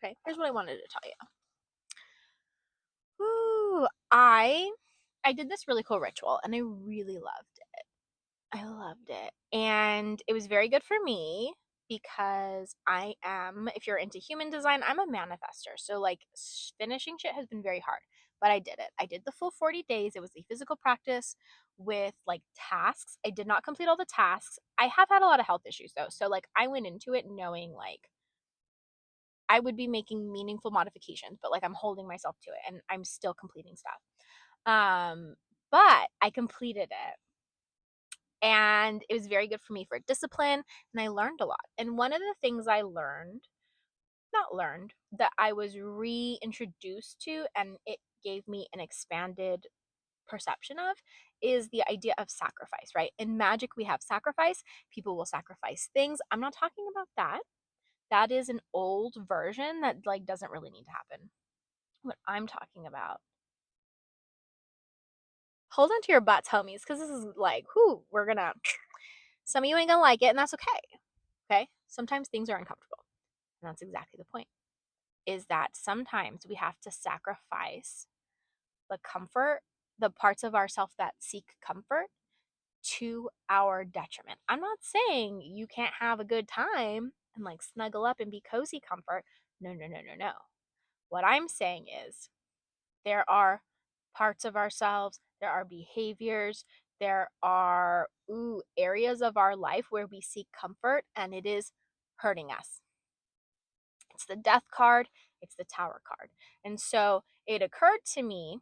Okay, here's what I wanted to tell you. Ooh, I did this really cool ritual and I really loved it. I loved it. And it was very good for me because if you're into human design, I'm a manifester. So, like, finishing shit has been very hard, but I did it. I did the full 40 days. It was a physical practice with like tasks. I did not complete all the tasks. I have had a lot of health issues though. So, like, I went into it knowing like I would be making meaningful modifications, but like I'm holding myself to it and I'm still completing stuff. Um, but I completed it and it was very good for me for discipline and I learned a lot. And one of the things I that I was reintroduced to and it gave me an expanded perception of is the idea of sacrifice, right? In magic, we have sacrifice. People will sacrifice things. I'm not talking about that. That is an old version that like doesn't really need to happen. What I'm talking about. Hold on to your butts, homies, because this is like, whoo, we're gonna. Some of you ain't gonna like it, and that's okay. Okay? Sometimes things are uncomfortable. And that's exactly the point. Is that sometimes we have to sacrifice the comfort, the parts of ourself that seek comfort to our detriment. I'm not saying you can't have a good time and like snuggle up and be cozy comfort. No, no, no, no, no. What I'm saying is there are parts of ourselves, there are behaviors, there are areas of our life where we seek comfort and it is hurting us. It's the death card, it's the tower card. And so it occurred to me,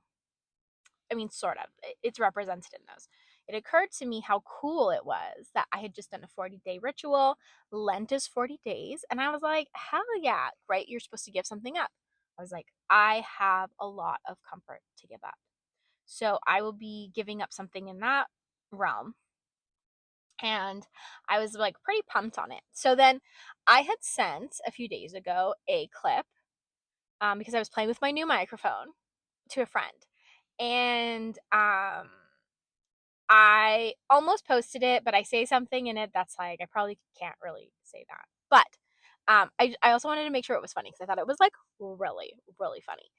I mean, sort of, it's represented in those. It occurred to me how cool it was that I had just done a 40-day ritual. Lent is 40 days. And I was like, hell yeah, right? You're supposed to give something up. I was like, I have a lot of comfort to give up. So I will be giving up something in that realm. And I was like pretty pumped on it. So then I had sent a few days ago a clip because I was playing with my new microphone to a friend. And I almost posted it, but I say something in it that's like, I probably can't really say that. But I also wanted to make sure it was funny because I thought it was like really, really funny.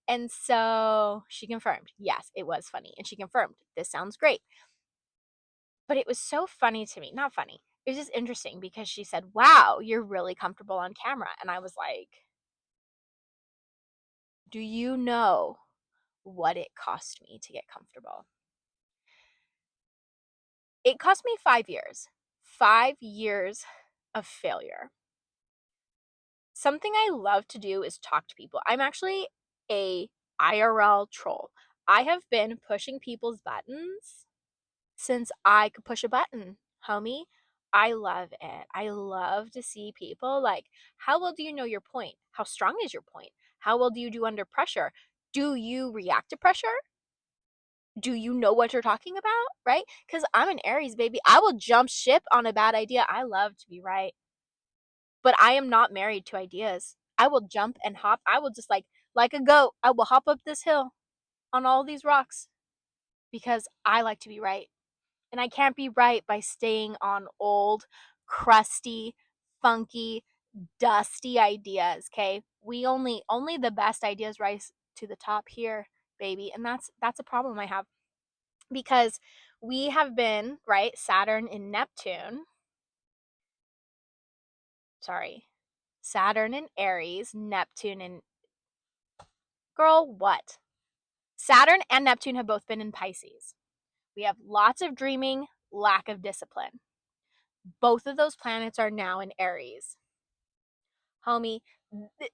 And so she confirmed, yes, it was funny. And she confirmed, this sounds great. But it was so funny to me. Not funny. It was just interesting because she said, wow, you're really comfortable on camera. And I was like, do you know what it cost me to get comfortable? It cost me 5 years. 5 years of failure. Something I love to do is talk to people. I'm actually a IRL troll. I have been pushing people's buttons since I could push a button, homie. I love it. I love to see people like, how well do you know your point? How strong is your point? How well do you do under pressure? Do you react to pressure? Do you know what you're talking about? Right? Because I'm an Aries, baby. I will jump ship on a bad idea. I love to be right. But I am not married to ideas. I will jump and hop. I will just like a goat. I will hop up this hill on all these rocks because I like to be right. And I can't be right by staying on old, crusty, funky, dusty ideas, okay? We only the best ideas rise to the top here, baby. And that's a problem I have because we have been, right? Saturn in Neptune. Sorry. Saturn in Aries, Neptune in girl, what? Saturn and Neptune have both been in Pisces. We have lots of dreaming, lack of discipline. Both of those planets are now in Aries. Homie,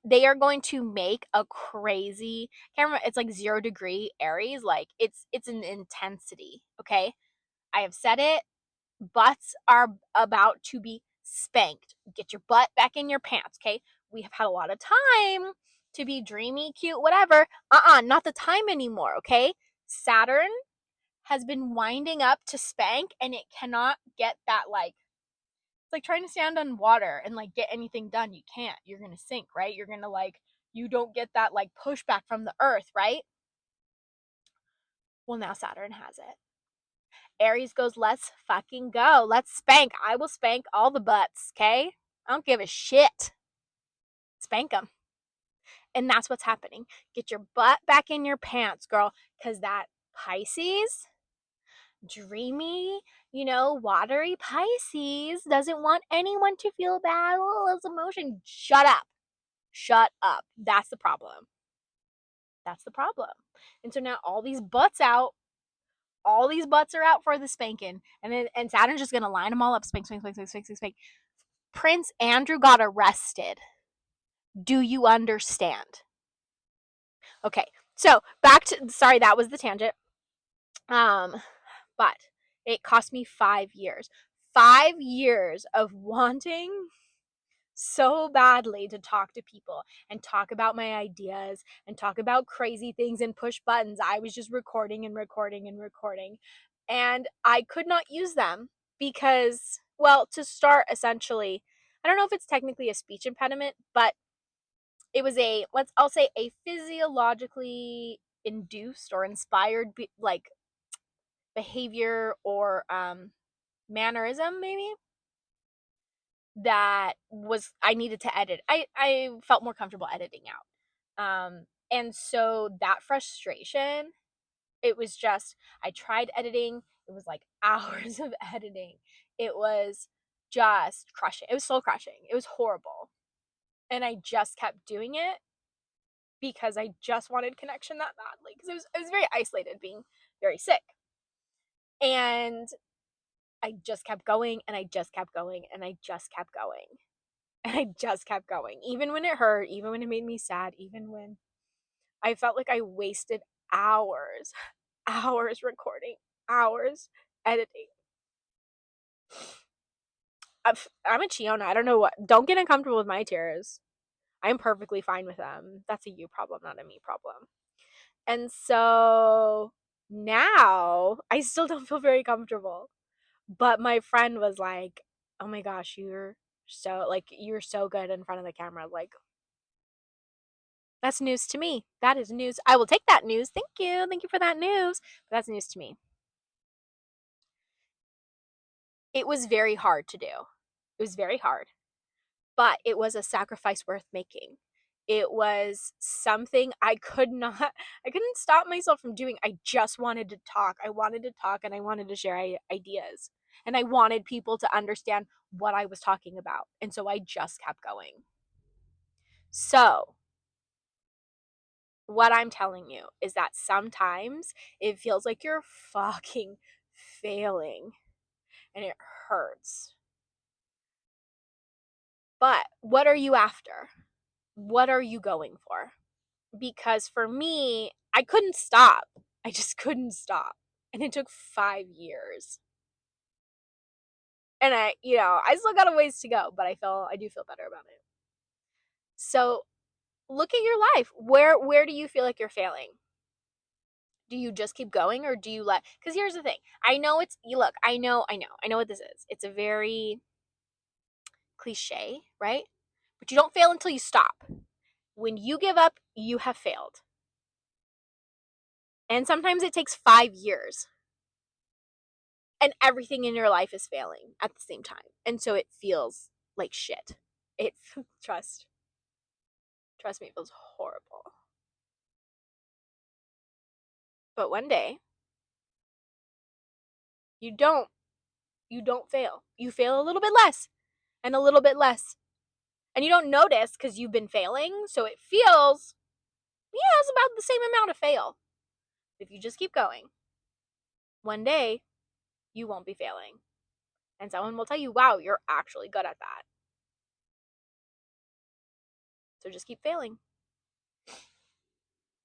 they are going to make a crazy, can't remember, it's like 0 degree Aries. Like it's an intensity, okay? I have said it. Butts are about to be spanked. Get your butt back in your pants, okay? We have had a lot of time to be dreamy, cute, whatever. Not the time anymore, okay? Saturn has been winding up to spank and it cannot get that like it's like trying to stand on water and like get anything done. You can't. You're going to sink, right? You're going to like you don't get that like pushback from the earth, right? Well, now Saturn has it. Aries goes, let's fucking go. Let's spank. I will spank all the butts, okay? I don't give a shit. Spank them. And that's what's happening. Get your butt back in your pants, girl, because that Pisces, dreamy, watery Pisces doesn't want anyone to feel bad. Oh, it's emotion. Shut up. Shut up. That's the problem. That's the problem. And so now all these butts out. All these butts are out for the spanking. And Saturn's just going to line them all up. Spank, spank, spank, spank, spank, spank, spank. Prince Andrew got arrested. Do you understand? Okay. So back to, sorry, that was the tangent. But it cost me 5 years. 5 years of wanting so badly to talk to people and talk about my ideas and talk about crazy things and push buttons. I was just recording and recording and recording. And I could not use them because, well, to start, essentially, I don't know if it's technically a speech impediment, but it was I'll say a physiologically induced or inspired, behavior or mannerism, maybe, that was I needed to edit. I felt more comfortable editing out. And so that frustration, it was just, I tried editing. It was like hours of editing. It was just crushing. It was soul crushing. It was horrible. And I just kept doing it because I just wanted connection that badly. Because I was very isolated, being very sick. And I just kept going and I just kept going and I just kept going. And I just kept going. Even when it hurt, even when it made me sad, even when I felt like I wasted hours, hours recording, hours editing. I'm a Chiona. I don't know what. Don't get uncomfortable with my tears. I'm perfectly fine with them. That's a you problem, not a me problem. And so now I still don't feel very comfortable. But my friend was like, "Oh my gosh, you're so good in front of the camera." Like, that's news to me. That is news. I will take that news. Thank you. Thank you for that news. But that's news to me. It was very hard to do. It was very hard. But it was a sacrifice worth making. It was something I couldn't stop myself from doing. I just wanted to talk. I wanted to talk and I wanted to share ideas. And I wanted people to understand what I was talking about. And so I just kept going. So, what I'm telling you is that sometimes it feels like you're fucking failing and it hurts. But what are you after? What are you going for? Because for me, I couldn't stop. I just couldn't stop. And it took 5 years. And I still got a ways to go, but I do feel better about it. So look at your life. Where do you feel like you're failing? Do you just keep going or do you because here's the thing. I know I know what this is. It's a very cliche, right? But you don't fail until you stop. When you give up, you have failed. And sometimes it takes 5 years. And everything in your life is failing at the same time. And so it feels like shit. It trust me, it feels horrible. But one day you don't fail. You fail a little bit less and a little bit less. And you don't notice because you've been failing, so it feels it's about the same amount of fail. If you just keep going, one day you won't be failing. And someone will tell you, wow, you're actually good at that. So just keep failing.